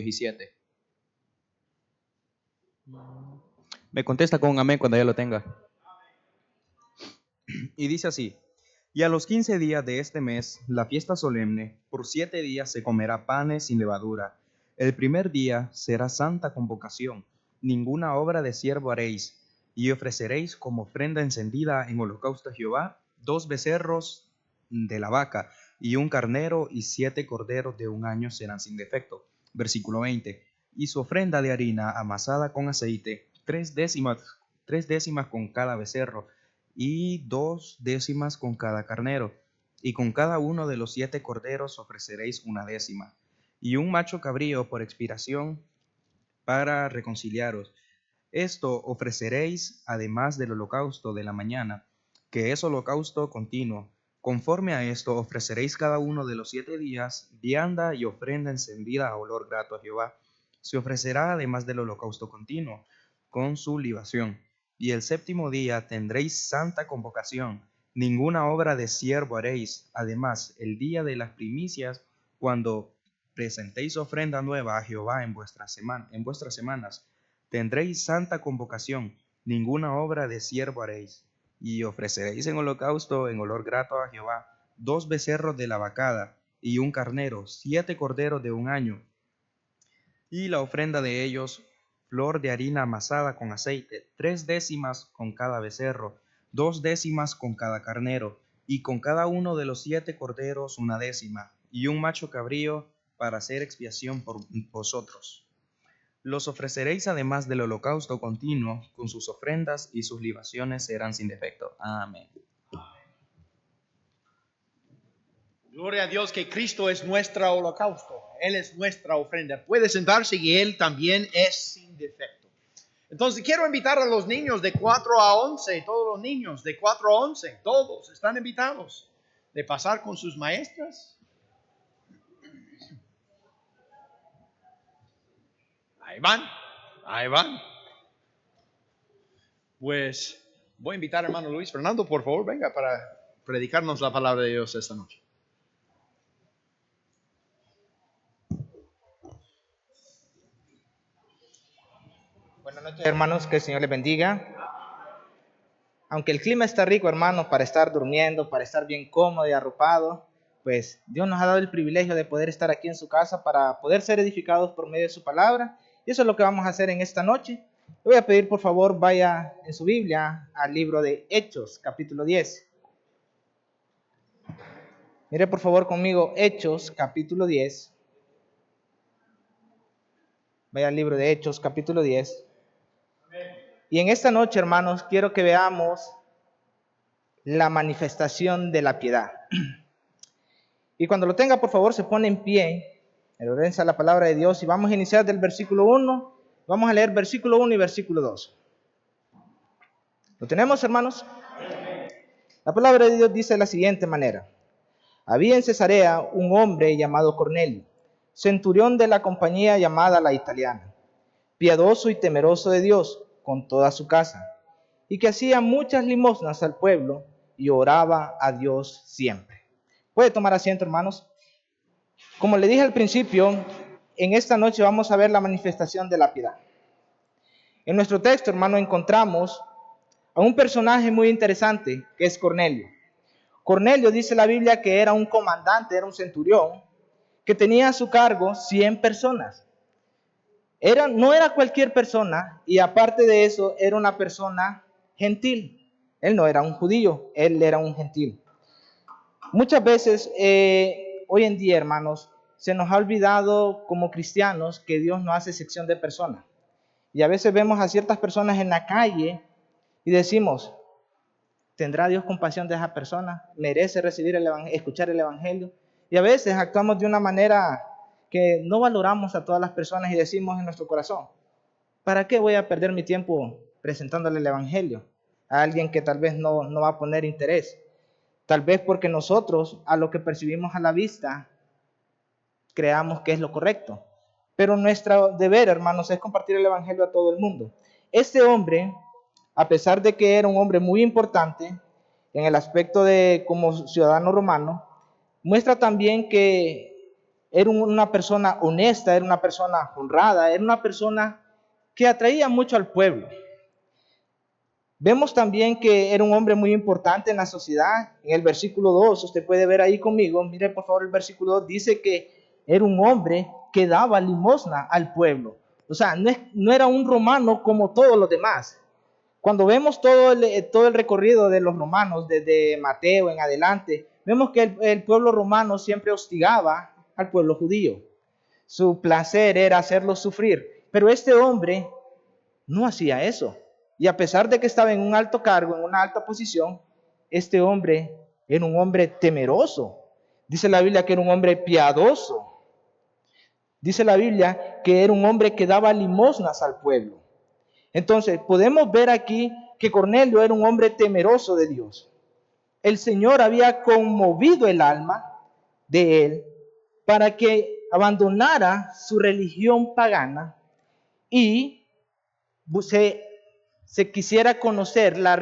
17. Me contesta con un amén cuando ya lo tenga. Y dice así: y a los 15 días de este mes, la fiesta solemne, por 7 días se comerá panes sin levadura. El primer día será santa convocación, ninguna obra de siervo haréis, y ofreceréis como ofrenda encendida en holocausto a Jehová 2 becerros de la vaca, y un carnero, y 7 corderos de un año serán sin defecto. Versículo 20. Y su ofrenda de harina amasada con aceite, 3 décimas con cada becerro, y 2 décimas con cada carnero, y con cada uno de los 7 corderos ofreceréis 1 décima, y un macho cabrío por expiación para reconciliaros. Esto ofreceréis además del holocausto de la mañana, que es holocausto continuo. Conforme a esto ofreceréis cada uno de los 7 días vianda y ofrenda encendida a olor grato a Jehová. Se ofrecerá además del holocausto continuo, con su libación. Y el séptimo día tendréis santa convocación. Ninguna obra de siervo haréis. Además, el día de las primicias, cuando presentéis ofrenda nueva a Jehová en vuestras semanas, tendréis santa convocación. Ninguna obra de siervo haréis. Y ofreceréis en holocausto en olor grato a Jehová 2 becerros de la vacada y un carnero, 7 corderos de un año, y la ofrenda de ellos, flor de harina amasada con aceite, 3 décimas con cada becerro, 2 décimas con cada carnero, y con cada uno de los 7 corderos 1 décima, y un macho cabrío para hacer expiación por vosotros. Los ofreceréis además del holocausto continuo, con sus ofrendas, y sus libaciones serán sin defecto. Amén. Gloria a Dios que Cristo es nuestro holocausto. Él es nuestra ofrenda. Puede sentarse y Él también es sin defecto. Entonces quiero invitar a los niños de 4 a 11, todos los niños de 4 a 11, todos están invitados de pasar con sus maestras. Ahí van, ahí van. Pues voy a invitar al hermano Luis Fernando, por favor, venga para predicarnos la palabra de Dios esta noche. Buenas noches, hermanos, que el Señor les bendiga. Aunque el clima está rico, hermanos, para estar durmiendo, para estar bien cómodo y arropado, pues Dios nos ha dado el privilegio de poder estar aquí en su casa para poder ser edificados por medio de su palabra. Y eso es lo que vamos a hacer en esta noche. Le voy a pedir, por favor, vaya en su Biblia al libro de Hechos, capítulo 10. Mire, por favor, conmigo, Hechos, capítulo 10. Vaya al libro de Hechos, capítulo 10. Y en esta noche, hermanos, quiero que veamos la manifestación de la piedad. Y cuando lo tenga, por favor, se pone en pie, en reverencia a la palabra de Dios, y vamos a iniciar del versículo 1, vamos a leer versículo 1 y versículo 2. ¿Lo tenemos, hermanos? La palabra de Dios dice de la siguiente manera: había en Cesarea un hombre llamado Cornelio, centurión de la compañía llamada la Italiana, piadoso y temeroso de Dios con toda su casa, y que hacía muchas limosnas al pueblo y oraba a Dios siempre. Puede tomar asiento, hermanos. Como le dije al principio, en esta noche vamos a ver la manifestación de la piedad. En nuestro texto, hermano, encontramos a un personaje muy interesante que es Cornelio. Cornelio, dice la Biblia, que era un comandante, era un centurión, que tenía a su cargo 100 personas. No era cualquier persona, y aparte de eso, era una persona gentil. Él no era un judío, él era un gentil. Muchas veces, hoy en día, hermanos, se nos ha olvidado como cristianos que Dios no hace sección de personas. Y a veces vemos a ciertas personas en la calle y decimos, ¿tendrá Dios compasión de esa persona? ¿Merece recibir escuchar el evangelio? Y a veces actuamos de una manera que no valoramos a todas las personas y decimos en nuestro corazón, ¿para qué voy a perder mi tiempo presentándole el evangelio a alguien que tal vez no va a poner interés? Tal vez porque nosotros, a lo que percibimos a la vista, creamos que es lo correcto. Pero nuestro deber, hermanos, es compartir el evangelio a todo el mundo. Este hombre, a pesar de que era un hombre muy importante en el aspecto de como ciudadano romano, muestra también que era una persona honesta, era una persona honrada, era una persona que atraía mucho al pueblo. Vemos también que era un hombre muy importante en la sociedad. En el versículo 2, usted puede ver ahí conmigo, mire por favor el versículo 2, dice que era un hombre que daba limosna al pueblo. O sea, no era un romano como todos los demás. Cuando vemos todo el recorrido de los romanos, desde Mateo en adelante, vemos que el pueblo romano siempre hostigaba al pueblo judío. Su placer era hacerlos sufrir. Pero este hombre no hacía eso. Y a pesar de que estaba en un alto cargo, en una alta posición, este hombre era un hombre temeroso. Dice la Biblia que era un hombre piadoso. Dice la Biblia que era un hombre que daba limosnas al pueblo. Entonces, podemos ver aquí que Cornelio era un hombre temeroso de Dios. El Señor había conmovido el alma de él para que abandonara su religión pagana y se quisiera conocer la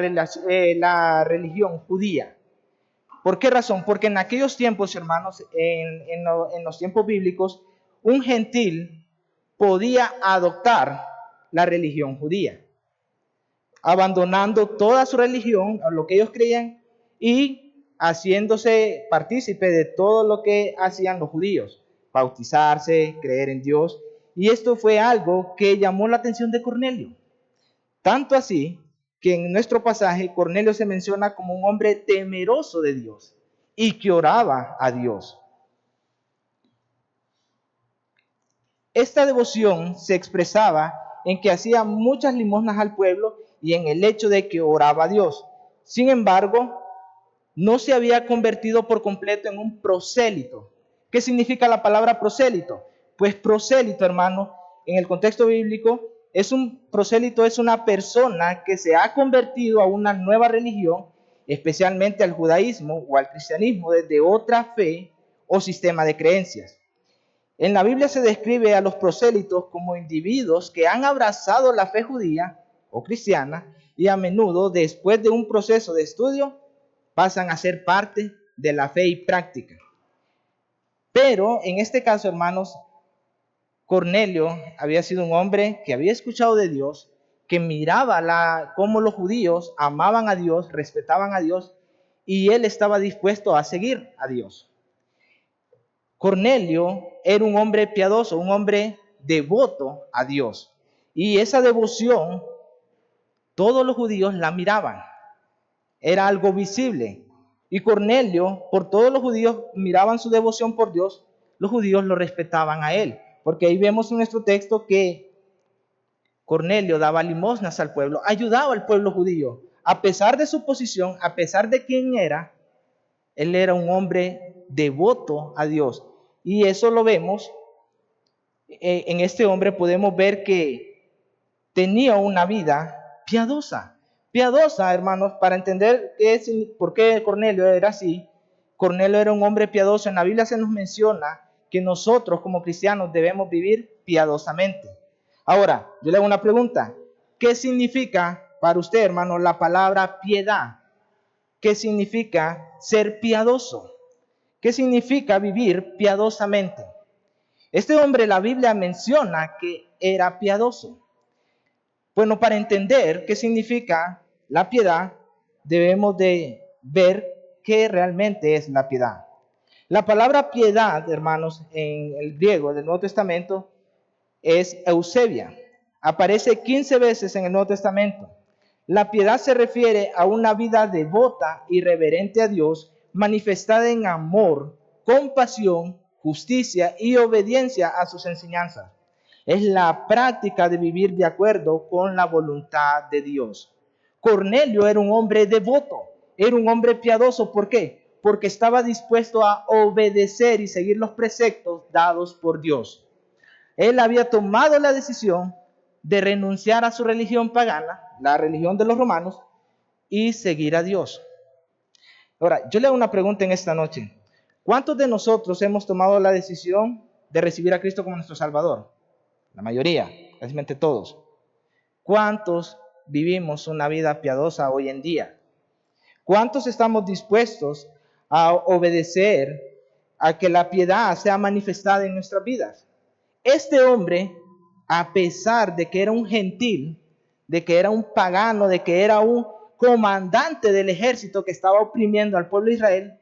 religión judía. ¿Por qué razón? Porque en aquellos tiempos, hermanos, en los tiempos bíblicos, un gentil podía adoptar la religión judía, abandonando toda su religión, a lo que ellos creían, y haciéndose partícipe de todo lo que hacían los judíos, bautizarse, creer en Dios. Y esto fue algo que llamó la atención de Cornelio. Tanto así que en nuestro pasaje Cornelio se menciona como un hombre temeroso de Dios y que oraba a Dios. Esta devoción se expresaba en que hacía muchas limosnas al pueblo y en el hecho de que oraba a Dios. Sin embargo, no se había convertido por completo en un prosélito. ¿Qué significa la palabra prosélito? Pues prosélito, hermano, en el contexto bíblico, prosélito es una persona que se ha convertido a una nueva religión, especialmente al judaísmo o al cristianismo, desde otra fe o sistema de creencias. En la Biblia se describe a los prosélitos como individuos que han abrazado la fe judía o cristiana y a menudo, después de un proceso de estudio, pasan a ser parte de la fe y práctica. Pero en este caso, hermanos, Cornelio había sido un hombre que había escuchado de Dios, que miraba cómo los judíos amaban a Dios, respetaban a Dios, y él estaba dispuesto a seguir a Dios. Cornelio era un hombre piadoso, un hombre devoto a Dios. Y esa devoción, todos los judíos la miraban. Era algo visible. Y Cornelio, por todos los judíos miraban su devoción por Dios, los judíos lo respetaban a él. Porque ahí vemos en nuestro texto que Cornelio daba limosnas al pueblo, ayudaba al pueblo judío. A pesar de su posición, a pesar de quién era, él era un hombre devoto a Dios. Y eso lo vemos, en este hombre podemos ver que tenía una vida piadosa. Piadosa, hermanos, para entender por qué Cornelio era así. Cornelio era un hombre piadoso. En la Biblia se nos menciona que nosotros como cristianos debemos vivir piadosamente. Ahora, yo le hago una pregunta. ¿Qué significa para usted, hermano, la palabra piedad? ¿Qué significa ser piadoso? ¿Qué significa vivir piadosamente? Este hombre, la Biblia menciona que era piadoso. Bueno, para entender qué significa la piedad, debemos de ver qué realmente es la piedad. La palabra piedad, hermanos, en el griego del Nuevo Testamento es eusebia. Aparece 15 veces en el Nuevo Testamento. La piedad se refiere a una vida devota y reverente a Dios, manifestada en amor, compasión, justicia y obediencia a sus enseñanzas. Es la práctica de vivir de acuerdo con la voluntad de Dios. Cornelio era un hombre devoto, era un hombre piadoso. ¿Por qué? Porque estaba dispuesto a obedecer y seguir los preceptos dados por Dios. Él había tomado la decisión de renunciar a su religión pagana, la religión de los romanos, y seguir a Dios. Ahora, yo le hago una pregunta en esta noche. ¿Cuántos de nosotros hemos tomado la decisión de recibir a Cristo como nuestro Salvador? La mayoría, casi todos. ¿Cuántos vivimos una vida piadosa hoy en día? ¿Cuántos estamos dispuestos a obedecer a que la piedad sea manifestada en nuestras vidas. Este hombre, a pesar de que era un gentil, de que era un pagano, de que era un comandante del ejército que estaba oprimiendo al pueblo de Israel,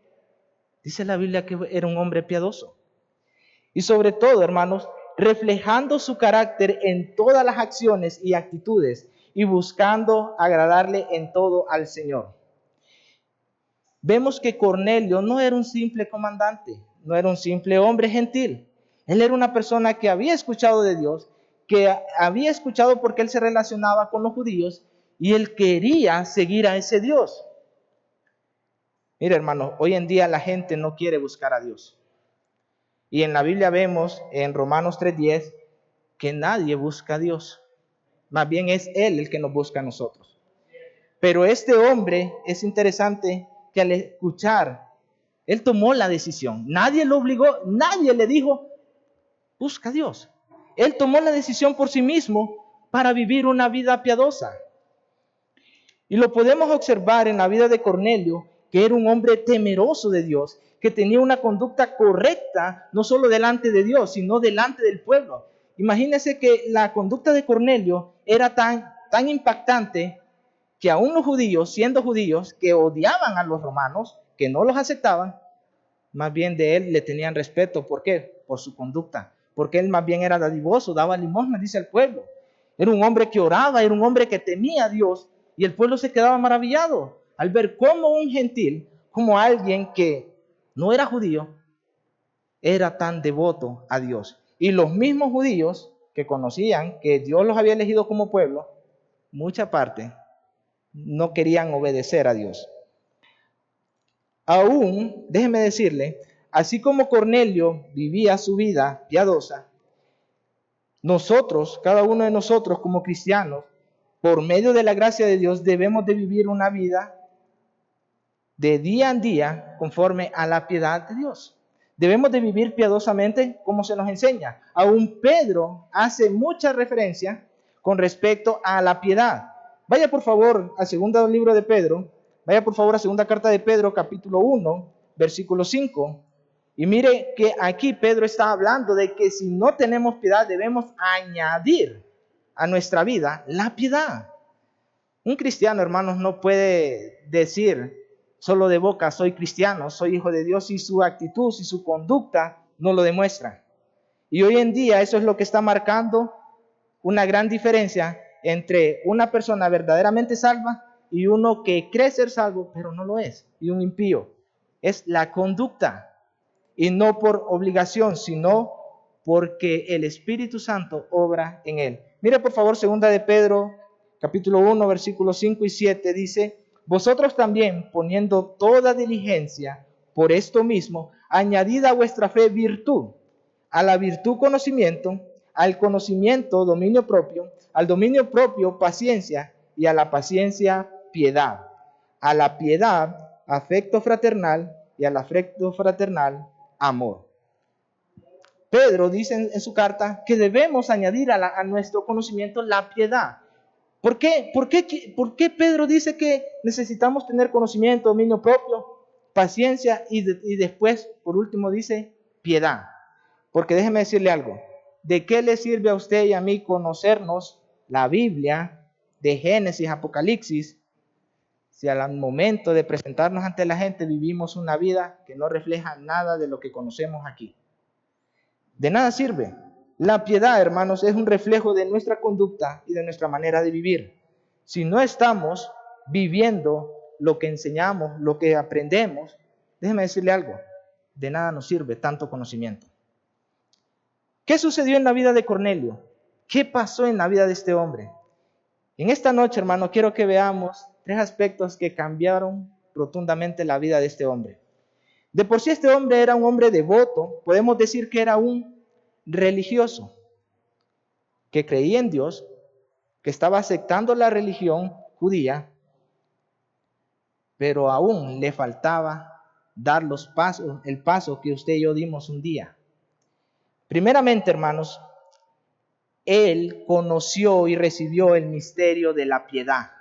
dice la Biblia que era un hombre piadoso. Y sobre todo, hermanos, reflejando su carácter en todas las acciones y actitudes y buscando agradarle en todo al Señor. Vemos que Cornelio no era un simple comandante, no era un simple hombre gentil. Él era una persona que había escuchado de Dios, que había escuchado porque él se relacionaba con los judíos y él quería seguir a ese Dios. Mira, hermano, hoy en día la gente no quiere buscar a Dios. Y en la Biblia vemos en Romanos 3:10 que nadie busca a Dios. Más bien es Él el que nos busca a nosotros. Pero este hombre es interesante que al escuchar, él tomó la decisión. Nadie lo obligó, nadie le dijo, busca a Dios. Él tomó la decisión por sí mismo para vivir una vida piadosa. Y lo podemos observar en la vida de Cornelio, que era un hombre temeroso de Dios, que tenía una conducta correcta, no solo delante de Dios, sino delante del pueblo. Imagínense que la conducta de Cornelio era tan impactante que aún los judíos, siendo judíos, que odiaban a los romanos, que no los aceptaban, más bien de él le tenían respeto. ¿Por qué? Por su conducta. Porque él más bien era dadivoso, daba limosna, dice el pueblo. Era un hombre que oraba, era un hombre que temía a Dios, y el pueblo se quedaba maravillado al ver cómo un gentil, como alguien que no era judío, era tan devoto a Dios. Y los mismos judíos que conocían que Dios los había elegido como pueblo, mucha parte no querían obedecer a Dios. Aún, déjeme decirle, así como Cornelio vivía su vida piadosa, nosotros, cada uno de nosotros como cristianos, por medio de la gracia de Dios, debemos de vivir una vida de día en día conforme a la piedad de Dios. Debemos de vivir piadosamente como se nos enseña. Aún Pedro hace mucha referencia con respecto a la piedad. Vaya por favor al segundo libro de Pedro, vaya por favor a segunda carta de Pedro, capítulo 1, versículo 5. Y mire que aquí Pedro está hablando de que si no tenemos piedad debemos añadir a nuestra vida la piedad. Un cristiano, hermanos, no puede decir solo de boca, soy cristiano, soy hijo de Dios, si su actitud, si su conducta no lo demuestra. Y hoy en día eso es lo que está marcando una gran diferencia entre una persona verdaderamente salva y uno que cree ser salvo, pero no lo es, y un impío. Es la conducta, y no por obligación, sino porque el Espíritu Santo obra en él. Mire por favor, segunda de Pedro, capítulo 1, versículos 5 y 7, dice: vosotros también, poniendo toda diligencia por esto mismo, añadid a vuestra fe virtud, a la virtud conocimiento, al conocimiento dominio propio, al dominio propio paciencia, y a la paciencia piedad, a la piedad afecto fraternal, y al afecto fraternal amor. Pedro dice en su carta que debemos añadir a nuestro conocimiento la piedad. ¿Por qué Pedro dice que necesitamos tener conocimiento, dominio propio, paciencia y después, por último, dice piedad? Porque déjeme decirle algo. ¿De qué le sirve a usted y a mí conocernos la Biblia de Génesis, Apocalipsis, si al momento de presentarnos ante la gente vivimos una vida que no refleja nada de lo que conocemos aquí? De nada sirve. La piedad, hermanos, es un reflejo de nuestra conducta y de nuestra manera de vivir. Si no estamos viviendo lo que enseñamos, lo que aprendemos, déjeme decirle algo, de nada nos sirve tanto conocimiento. ¿Qué sucedió en la vida de Cornelio? ¿Qué pasó en la vida de este hombre? En esta noche, hermano, quiero que veamos 3 aspectos que cambiaron rotundamente la vida de este hombre. De por sí este hombre era un hombre devoto, podemos decir que era un religioso, que creía en Dios, que estaba aceptando la religión judía, pero aún le faltaba dar el paso que usted y yo dimos un día. Primeramente, hermanos, él conoció y recibió el misterio de la piedad.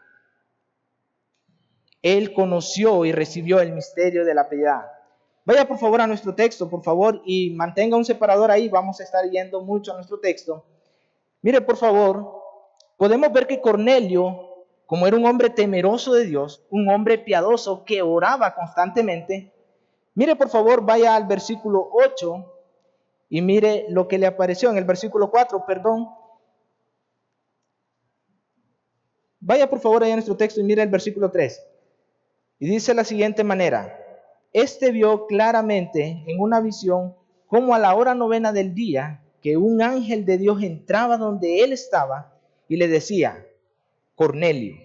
Él conoció y recibió el misterio de la piedad. Vaya por favor a nuestro texto, por favor, y mantenga un separador ahí. Vamos a estar yendo mucho a nuestro texto. Mire, por favor, podemos ver que Cornelio, como era un hombre temeroso de Dios, un hombre piadoso que oraba constantemente, mire, por favor, vaya al versículo 8 y mire lo que le apareció en el versículo 4, perdón. Vaya por favor allá a nuestro texto y mire el versículo 3. Y dice de la siguiente manera: Este vio claramente en una visión como a la hora novena del día que un ángel de Dios entraba donde él estaba y le decía: Cornelio.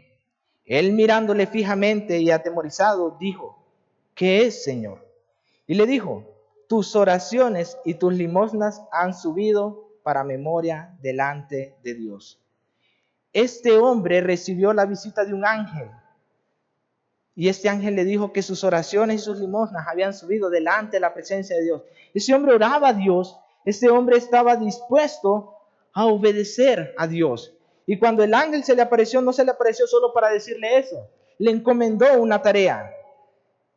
Él mirándole fijamente y atemorizado dijo: ¿Qué es, Señor? Y le dijo: Tus oraciones y tus limosnas han subido para memoria delante de Dios. Este hombre recibió la visita de un ángel. Y este ángel le dijo que sus oraciones y sus limosnas habían subido delante de la presencia de Dios. Ese hombre oraba a Dios. Este hombre estaba dispuesto a obedecer a Dios. Y cuando el ángel se le apareció, no se le apareció solo para decirle eso. Le encomendó una tarea.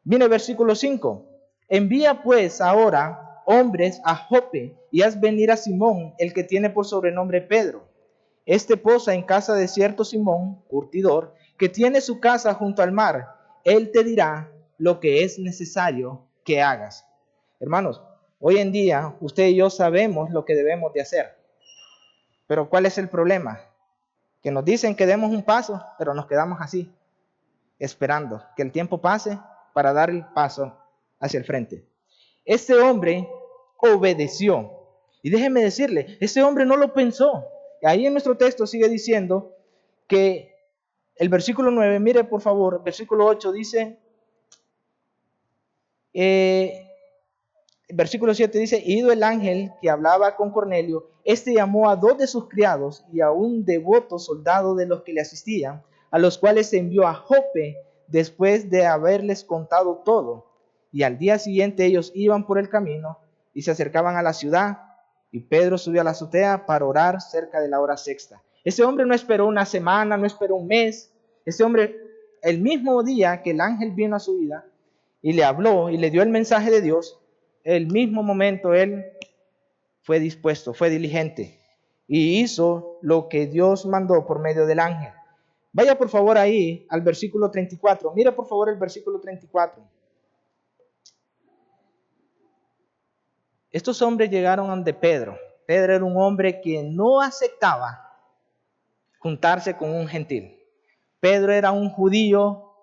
Viene el versículo 5. Envía pues ahora hombres a Jope y haz venir a Simón, el que tiene por sobrenombre Pedro. Este posa en casa de cierto Simón, curtidor, que tiene su casa junto al mar. Él te dirá lo que es necesario que hagas. Hermanos, hoy en día usted y yo sabemos lo que debemos de hacer. Pero ¿cuál es el problema? Que nos dicen que demos un paso, pero nos quedamos así, esperando que el tiempo pase para dar el paso hacia el frente. Este hombre obedeció. Y déjeme decirle, este hombre no lo pensó. Ahí en nuestro texto sigue diciendo que el versículo 9, mire por favor, el versículo 8 dice, el versículo 7 dice: ido el ángel que hablaba con Cornelio, este llamó a 2 de sus criados y a un devoto soldado de los que le asistían, a los cuales se envió a Jope después de haberles contado todo. Y al día siguiente ellos iban por el camino y se acercaban a la ciudad, y Pedro subió a la azotea para orar cerca de la hora sexta. Ese hombre no esperó una semana, no esperó un mes. Ese hombre, el mismo día que el ángel vino a su vida y le habló y le dio el mensaje de Dios, el mismo momento él fue dispuesto, fue diligente y hizo lo que Dios mandó por medio del ángel. Vaya por favor ahí al versículo 34. Mira por favor el versículo 34. Estos hombres llegaron ante Pedro. Pedro era un hombre que no aceptaba juntarse con un gentil. Pedro era un judío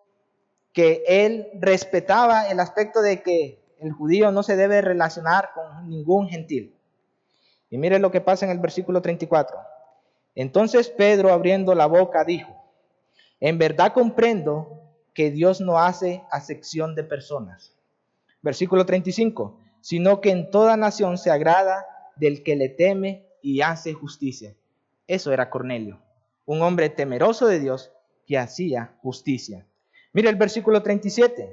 que él respetaba el aspecto de que el judío no se debe relacionar con ningún gentil. Y mire lo que pasa en el versículo 34. Entonces Pedro, abriendo la boca, dijo: en verdad comprendo que Dios no hace acepción de personas. Versículo 35. Sino que en toda nación se agrada del que le teme y hace justicia. Eso era Cornelio, un hombre temeroso de Dios que hacía justicia. Mire el versículo 37.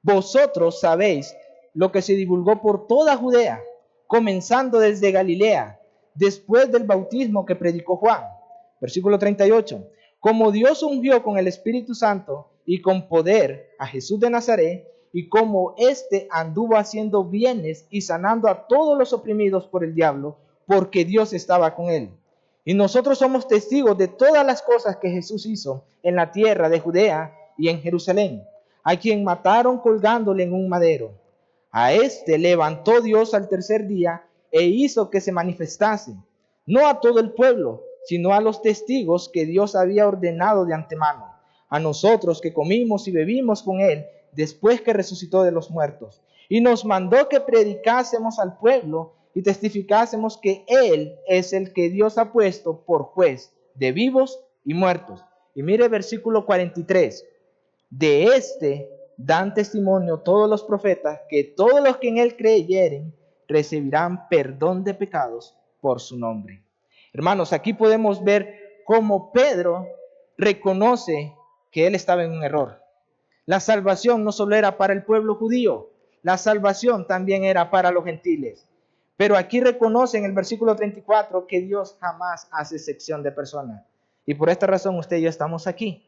Vosotros sabéis lo que se divulgó por toda Judea, comenzando desde Galilea, después del bautismo que predicó Juan. Versículo 38. Como Dios ungió con el Espíritu Santo y con poder a Jesús de Nazaret, y como éste anduvo haciendo bienes y sanando a todos los oprimidos por el diablo, porque Dios estaba con él. Y nosotros somos testigos de todas las cosas que Jesús hizo en la tierra de Judea y en Jerusalén, a quien mataron colgándole en un madero. A este levantó Dios al tercer día e hizo que se manifestase, no a todo el pueblo, sino a los testigos que Dios había ordenado de antemano, a nosotros que comimos y bebimos con él después que resucitó de los muertos. Y nos mandó que predicásemos al pueblo y testificásemos que él es el que Dios ha puesto por juez de vivos y muertos. Y mire versículo 43. De este dan testimonio todos los profetas, que todos los que en él creyeren recibirán perdón de pecados por su nombre. Hermanos, aquí podemos ver cómo Pedro reconoce que él estaba en un error. La salvación no solo era para el pueblo judío, la salvación también era para los gentiles. Pero aquí reconoce en el versículo 34 que Dios jamás hace excepción de personas. Y por esta razón usted y yo estamos aquí,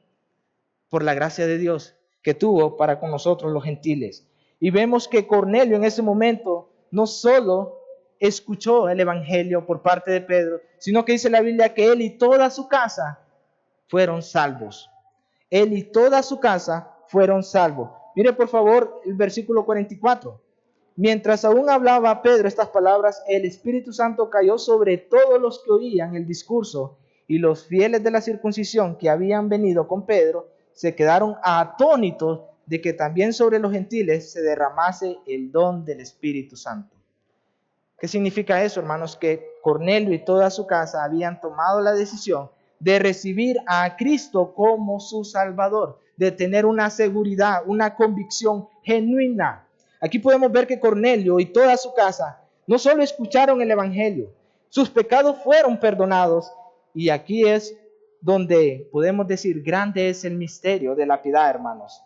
por la gracia de Dios que tuvo para con nosotros los gentiles. Y vemos que Cornelio en ese momento no solo escuchó el evangelio por parte de Pedro, sino que dice la Biblia que él y toda su casa fueron salvos. Él y toda su casa fueron salvos. Mire por favor el versículo 44. Mientras aún hablaba Pedro estas palabras, el Espíritu Santo cayó sobre todos los que oían el discurso, y los fieles de la circuncisión que habían venido con Pedro se quedaron atónitos de que también sobre los gentiles se derramase el don del Espíritu Santo. ¿Qué significa eso, hermanos? Que Cornelio y toda su casa habían tomado la decisión de recibir a Cristo como su Salvador, de tener una seguridad, una convicción genuina. Aquí podemos ver que Cornelio y toda su casa no solo escucharon el evangelio, sus pecados fueron perdonados, y aquí es donde podemos decir, grande es el misterio de la piedad, hermanos.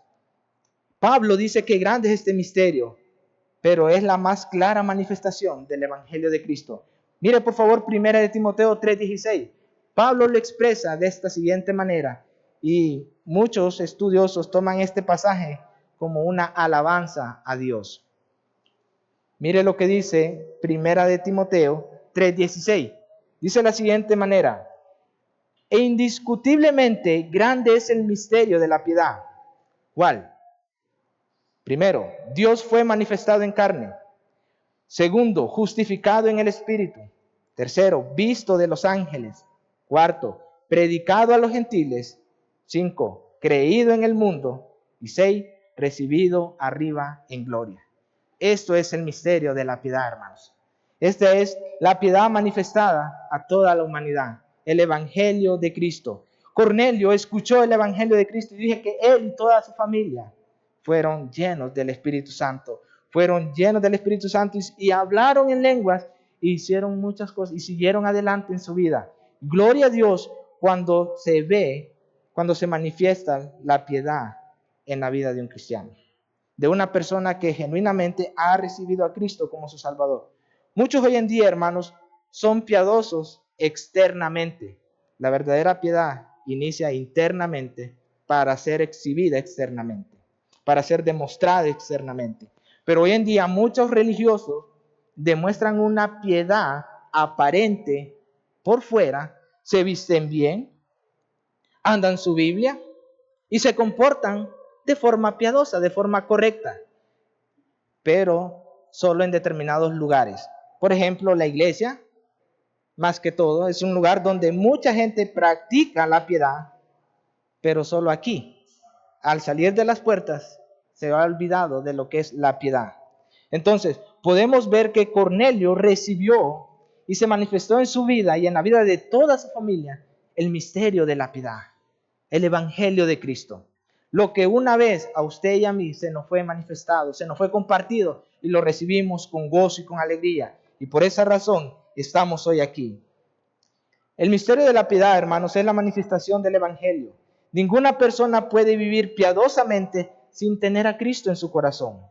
Pablo dice que grande es este misterio, pero es la más clara manifestación del evangelio de Cristo. Mire por favor 1 de Timoteo 3:16. Pablo lo expresa de esta siguiente manera, y muchos estudiosos toman este pasaje como una alabanza a Dios. Mire lo que dice 1 de Timoteo 3:16. Dice de la siguiente manera: e indiscutiblemente grande es el misterio de la piedad. ¿Cuál? Primero, Dios fue manifestado en carne. Segundo, justificado en el Espíritu. Tercero, visto de los ángeles. Cuarto, predicado a los gentiles. 5, creído en el mundo. Y 6, recibido arriba en gloria. Esto es el misterio de la piedad, hermanos. Esta es la piedad manifestada a toda la humanidad, el evangelio de Cristo. Cornelio escuchó el evangelio de Cristo y dije que él y toda su familia fueron llenos del Espíritu Santo. Fueron llenos del Espíritu Santo y hablaron en lenguas e hicieron muchas cosas y siguieron adelante en su vida. Gloria a Dios cuando se ve, cuando se manifiesta la piedad en la vida de un cristiano, de una persona que genuinamente ha recibido a Cristo como su Salvador. Muchos hoy en día, hermanos, son piadosos externamente. La verdadera piedad inicia internamente para ser exhibida externamente, para ser demostrada externamente. Pero hoy en día muchos religiosos demuestran una piedad aparente por fuera, se visten bien, andan su Biblia y se comportan de forma piadosa, de forma correcta, pero solo en determinados lugares. Por ejemplo, la iglesia, más que todo, es un lugar donde mucha gente practica la piedad, pero solo aquí, al salir de las puertas, se ha olvidado de lo que es la piedad. Entonces, podemos ver que Cornelio recibió y se manifestó en su vida y en la vida de toda su familia el misterio de la piedad, el evangelio de Cristo. Lo que una vez a usted y a mí se nos fue manifestado, se nos fue compartido y lo recibimos con gozo y con alegría. Y por esa razón estamos hoy aquí. El misterio de la piedad, hermanos, es la manifestación del evangelio. Ninguna persona puede vivir piadosamente sin tener a Cristo en su corazón.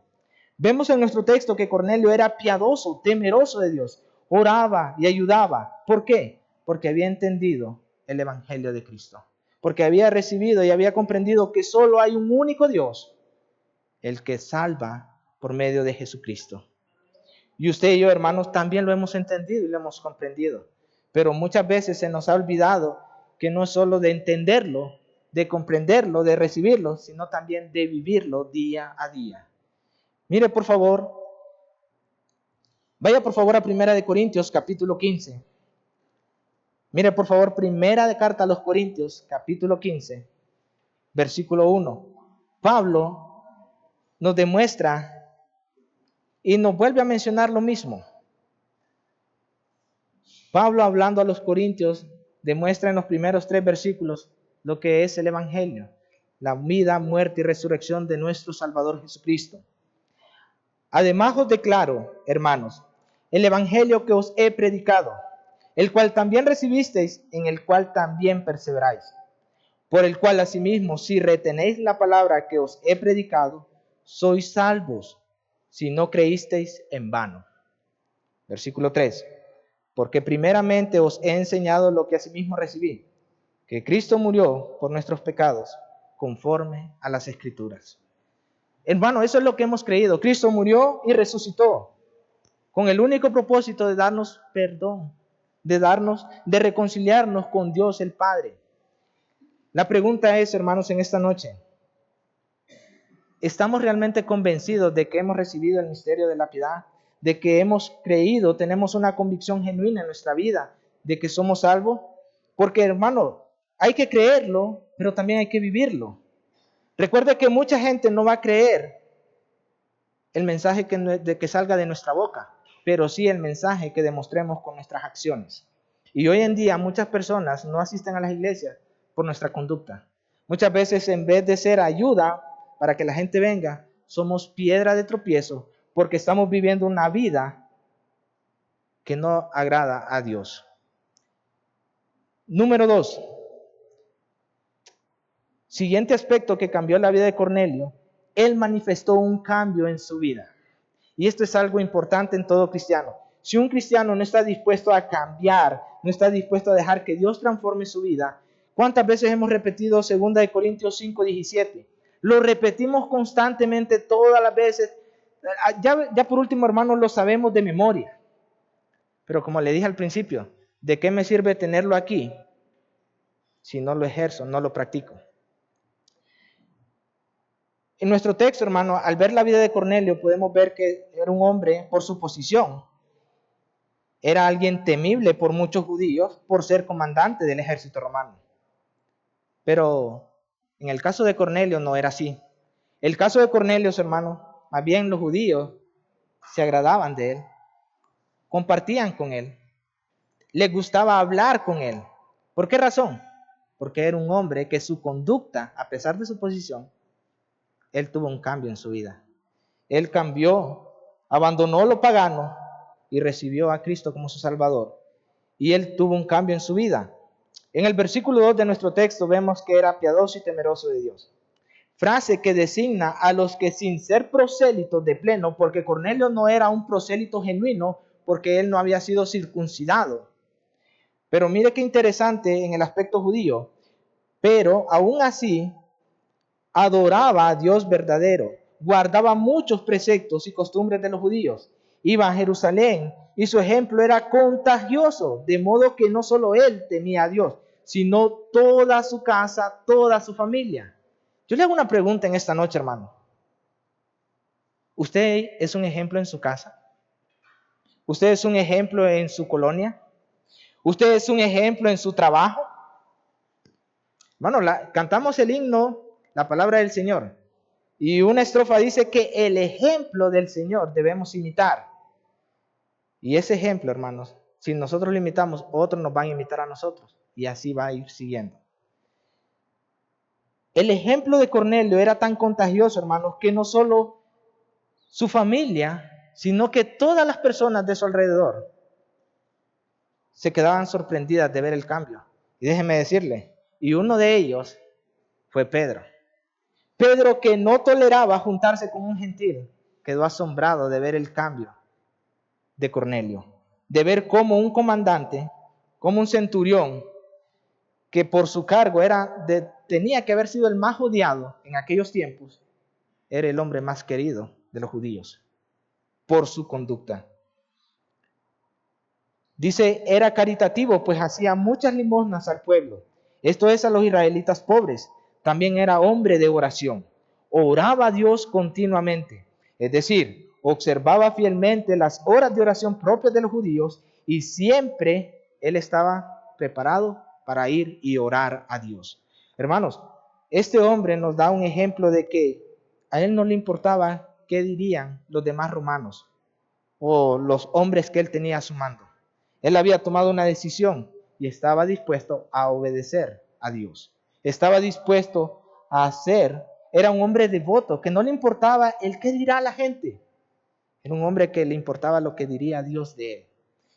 Vemos en nuestro texto que Cornelio era piadoso, temeroso de Dios, oraba y ayudaba. ¿Por qué? Porque había entendido el evangelio de Cristo, porque había recibido y había comprendido que solo hay un único Dios, el que salva por medio de Jesucristo. Y usted y yo, hermanos, también lo hemos entendido y lo hemos comprendido, pero muchas veces se nos ha olvidado que no es solo de entenderlo, de comprenderlo, de recibirlo, sino también de vivirlo día a día. Mire, por favor, vaya por favor a 1 Corintios capítulo 15. Mire, por favor, primera de carta a los Corintios, capítulo 15, versículo 1. Pablo nos demuestra y nos vuelve a mencionar lo mismo. Pablo, hablando a los Corintios, demuestra en los primeros 3 versículos lo que es el evangelio, la vida, muerte y resurrección de nuestro Salvador Jesucristo. Además os declaro, hermanos, el evangelio que os he predicado, el cual también recibisteis, en el cual también perseveráis, por el cual asimismo, si retenéis la palabra que os he predicado, sois salvos, si no creísteis en vano. Versículo 3. Porque primeramente os he enseñado lo que asimismo recibí, que Cristo murió por nuestros pecados, conforme a las Escrituras. Hermano, eso es lo que hemos creído. Cristo murió y resucitó con el único propósito de darnos perdón, de reconciliarnos con Dios el Padre. La pregunta es, hermanos, en esta noche, ¿estamos realmente convencidos de que hemos recibido el misterio de la piedad? ¿De que hemos creído, tenemos una convicción genuina en nuestra vida de que somos salvos? Porque, hermano, hay que creerlo, pero también hay que vivirlo. Recuerde que mucha gente no va a creer el mensaje que salga de nuestra boca, pero sí el mensaje que demostremos con nuestras acciones. Y hoy en día muchas personas no asisten a las iglesias por nuestra conducta. Muchas veces, en vez de ser ayuda para que la gente venga, somos piedra de tropiezo porque estamos viviendo una vida que no agrada a Dios. Número 2. Siguiente aspecto que cambió la vida de Cornelio, él manifestó un cambio en su vida. Y esto es algo importante en todo cristiano. Si un cristiano no está dispuesto a cambiar, no está dispuesto a dejar que Dios transforme su vida, ¿cuántas veces hemos repetido 2 Corintios 5:17? Lo repetimos constantemente todas las veces. Ya por último, hermanos, lo sabemos de memoria. Pero como le dije al principio, ¿de qué me sirve tenerlo aquí si no lo ejerzo, no lo practico? En nuestro texto, hermano, al ver la vida de Cornelio, podemos ver que era un hombre por su posición. Era alguien temible por muchos judíos por ser comandante del ejército romano. Pero en el caso de Cornelio no era así. El caso de Cornelio, hermano, más bien los judíos se agradaban de él, compartían con él, les gustaba hablar con él. ¿Por qué razón? Porque era un hombre que su conducta, a pesar de su posición, él tuvo un cambio en su vida. Él cambió, abandonó lo pagano y recibió a Cristo como su Salvador. Y él tuvo un cambio en su vida. En el versículo 2 de nuestro texto vemos que era piadoso y temeroso de Dios. Frase que designa a los que sin ser prosélitos de pleno, porque Cornelio no era un prosélito genuino, porque él no había sido circuncidado. Pero mire qué interesante en el aspecto judío. Pero aún así, adoraba a Dios verdadero, guardaba muchos preceptos y costumbres de los judíos, iba a Jerusalén y su ejemplo era contagioso, de modo que no solo él temía a Dios, sino toda su casa, toda su familia. Yo le hago una pregunta en esta noche, hermano. ¿Usted es un ejemplo en su casa? ¿Usted es un ejemplo en su colonia? ¿Usted es un ejemplo en su trabajo? Hermano, cantamos el himno, la palabra del Señor. Y una estrofa dice que el ejemplo del Señor debemos imitar. Y ese ejemplo, hermanos, si nosotros lo imitamos, otros nos van a imitar a nosotros. Y así va a ir siguiendo. El ejemplo de Cornelio era tan contagioso, hermanos, que no solo su familia, sino que todas las personas de su alrededor se quedaban sorprendidas de ver el cambio. Y déjenme decirle, y uno de ellos fue Pedro. Pedro, que no toleraba juntarse con un gentil, quedó asombrado de ver el cambio de Cornelio, de ver cómo un comandante, como un centurión, que por su cargo tenía que haber sido el más odiado en aquellos tiempos, era el hombre más querido de los judíos, por su conducta. Dice, era caritativo, pues hacía muchas limosnas al pueblo, esto es a los israelitas pobres. También era hombre de oración, oraba a Dios continuamente, es decir, observaba fielmente las horas de oración propias de los judíos y siempre él estaba preparado para ir y orar a Dios. Hermanos, este hombre nos da un ejemplo de que a él no le importaba qué dirían los demás romanos o los hombres que él tenía a su mando. Él había tomado una decisión y estaba dispuesto a obedecer a Dios. Estaba dispuesto a hacer, era un hombre devoto, que no le importaba el qué dirá la gente. Era un hombre que le importaba lo que diría Dios de él.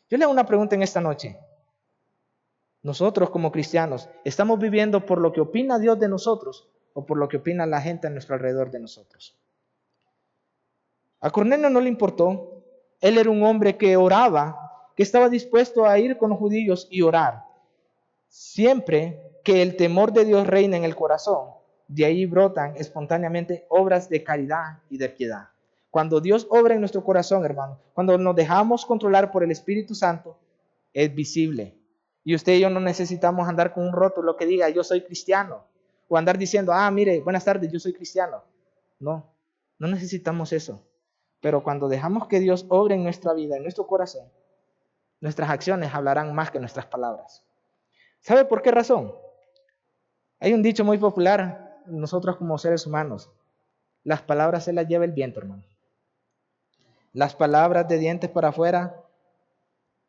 Yo le hago una pregunta en esta noche. Nosotros como cristianos, ¿estamos viviendo por lo que opina Dios de nosotros o por lo que opina la gente a nuestro alrededor de nosotros? A Cornelio no le importó. Él era un hombre que oraba, que estaba dispuesto a ir con los judíos y orar. Siempre que el temor de Dios reina en el corazón, de ahí brotan espontáneamente obras de caridad y de piedad. Cuando Dios obra en nuestro corazón, hermano, cuando nos dejamos controlar por el Espíritu Santo, es visible. Y usted y yo no necesitamos andar con un rótulo que diga yo soy cristiano, o andar diciendo, mire, buenas tardes, yo soy cristiano. No, no necesitamos eso. Pero cuando dejamos que Dios obre en nuestra vida, en nuestro corazón, nuestras acciones hablarán más que nuestras palabras. ¿Sabe por qué razón? Hay un dicho muy popular, nosotros como seres humanos, las palabras se las lleva el viento, hermano. Las palabras de dientes para afuera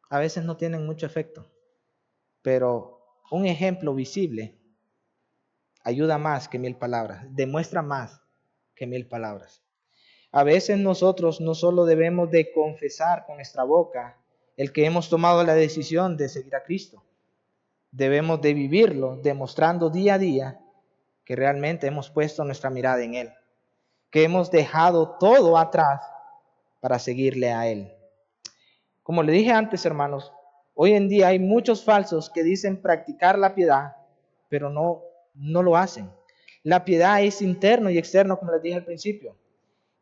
a veces no tienen mucho efecto, pero un ejemplo visible ayuda más que 1000 palabras, demuestra más que 1000 palabras. A veces nosotros no solo debemos de confesar con nuestra boca el que hemos tomado la decisión de seguir a Cristo, debemos de vivirlo demostrando día a día que realmente hemos puesto nuestra mirada en Él, que hemos dejado todo atrás para seguirle a Él. Como le dije antes, hermanos, hoy en día hay muchos falsos que dicen practicar la piedad, pero no lo hacen. La piedad es interno y externo, como les dije al principio,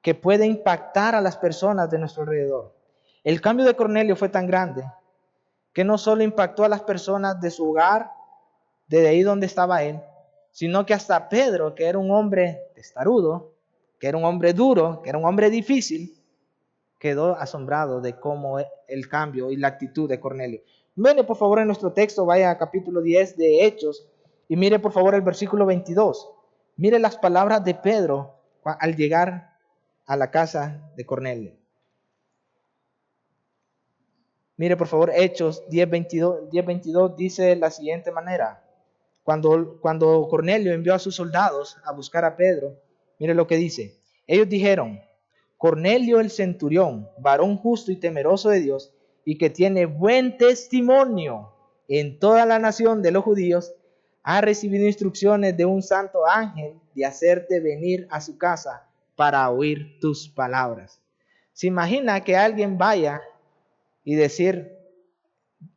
que puede impactar a las personas de nuestro alrededor. El cambio de Cornelio fue tan grande que no solo impactó a las personas de su hogar, de ahí donde estaba él, sino que hasta Pedro, que era un hombre testarudo, que era un hombre duro, que era un hombre difícil, quedó asombrado de cómo el cambio y la actitud de Cornelio. Mire por favor en nuestro texto, vaya a capítulo 10 de Hechos y mire por favor el versículo 22. Mire las palabras de Pedro al llegar a la casa de Cornelio. Mire por favor Hechos 10:22 dice de la siguiente manera. Cuando Cornelio envió a sus soldados a buscar a Pedro, mire lo que dice. Ellos dijeron, Cornelio el centurión, varón justo y temeroso de Dios, y que tiene buen testimonio en toda la nación de los judíos, ha recibido instrucciones de un santo ángel de hacerte venir a su casa para oír tus palabras. ¿Se imagina que alguien vaya y decir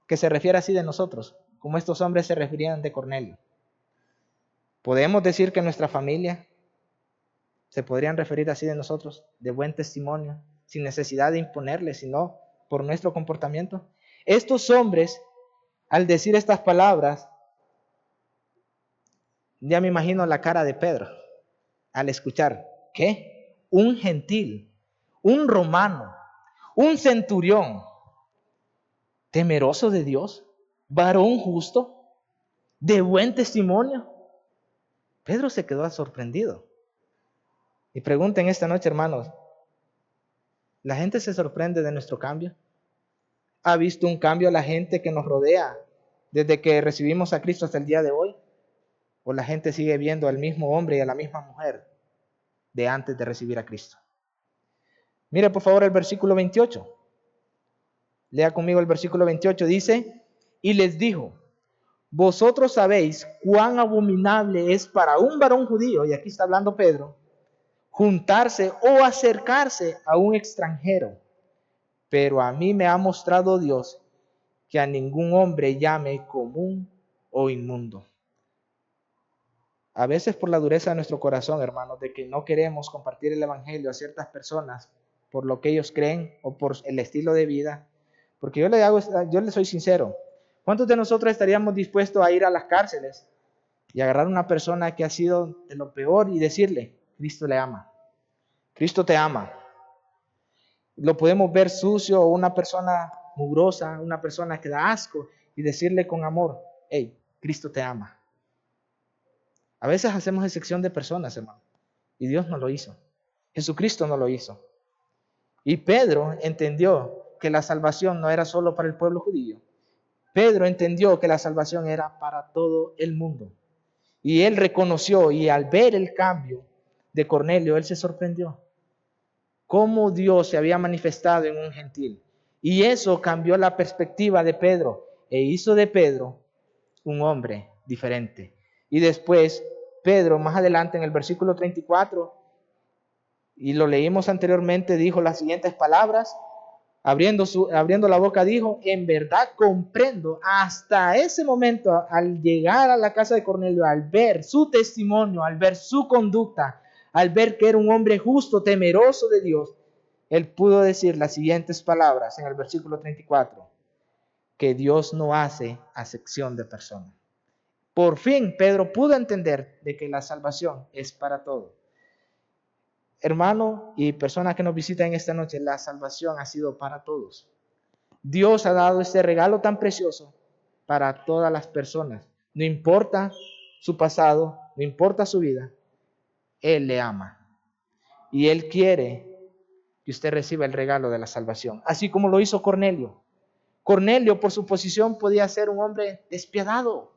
que se refiere así de nosotros, como estos hombres se referían de Cornelio? ¿Podemos decir que nuestra familia se podrían referir así de nosotros, de buen testimonio, sin necesidad de imponerle, sino por nuestro comportamiento? Estos hombres, al decir estas palabras, ya me imagino la cara de Pedro, al escuchar, ¿qué? Un gentil, un romano, un centurión, temeroso de Dios, varón justo, de buen testimonio. Pedro se quedó sorprendido. Y pregunten esta noche, hermanos, ¿la gente se sorprende de nuestro cambio? ¿Ha visto un cambio la gente que nos rodea desde que recibimos a Cristo hasta el día de hoy? ¿O la gente sigue viendo al mismo hombre y a la misma mujer de antes de recibir a Cristo? Mire por favor el versículo 28. Lea conmigo el versículo 28. Dice, y les dijo, vosotros sabéis cuán abominable es para un varón judío, y aquí está hablando Pedro, juntarse o acercarse a un extranjero. Pero a mí me ha mostrado Dios que a ningún hombre llame común o inmundo. A veces por la dureza de nuestro corazón, hermanos, de que no queremos compartir el evangelio a ciertas personas por lo que ellos creen o por el estilo de vida. Porque yo le soy sincero. ¿Cuántos de nosotros estaríamos dispuestos a ir a las cárceles y agarrar a una persona que ha sido de lo peor y decirle, Cristo le ama, Cristo te ama? Lo podemos ver sucio o una persona mugrosa, una persona que da asco y decirle con amor, hey, Cristo te ama. A veces hacemos excepción de personas, hermano, y Dios no lo hizo. Jesucristo no lo hizo. Y Pedro entendió que la salvación no era solo para el pueblo judío. Pedro entendió que la salvación era para todo el mundo. Y él reconoció, y al ver el cambio de Cornelio, él se sorprendió. Cómo Dios se había manifestado en un gentil. Y eso cambió la perspectiva de Pedro e hizo de Pedro un hombre diferente. Y después, Pedro, más adelante en el versículo 34, y lo leímos anteriormente, dijo las siguientes palabras, Abriendo la boca dijo, en verdad comprendo. Hasta ese momento, al llegar a la casa de Cornelio, al ver su testimonio, al ver su conducta, al ver que era un hombre justo, temeroso de Dios, él pudo decir las siguientes palabras en el versículo 34, que Dios no hace acepción de personas. Por fin Pedro pudo entender de que la salvación es para todos. Hermano y personas que nos visitan esta noche, la salvación ha sido para todos. Dios ha dado este regalo tan precioso para todas las personas. No importa su pasado, no importa su vida, Él le ama. Y Él quiere que usted reciba el regalo de la salvación, así como lo hizo Cornelio. Cornelio, por su posición, podía ser un hombre despiadado,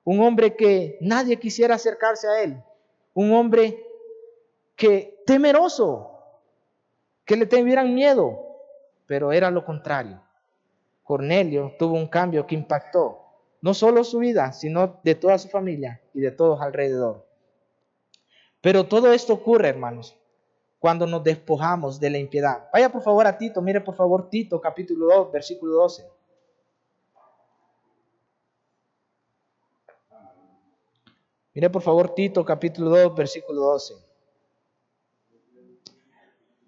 un hombre que nadie quisiera acercarse a él, un hombre que temeroso, que le tuvieran miedo, pero era lo contrario. Cornelio tuvo un cambio que impactó no solo su vida, sino de toda su familia y de todos alrededor. Pero todo esto ocurre, hermanos, cuando nos despojamos de la impiedad. Vaya por favor a Tito, mire por favor Tito capítulo 2, versículo 12. Mire por favor Tito capítulo 2, versículo 12.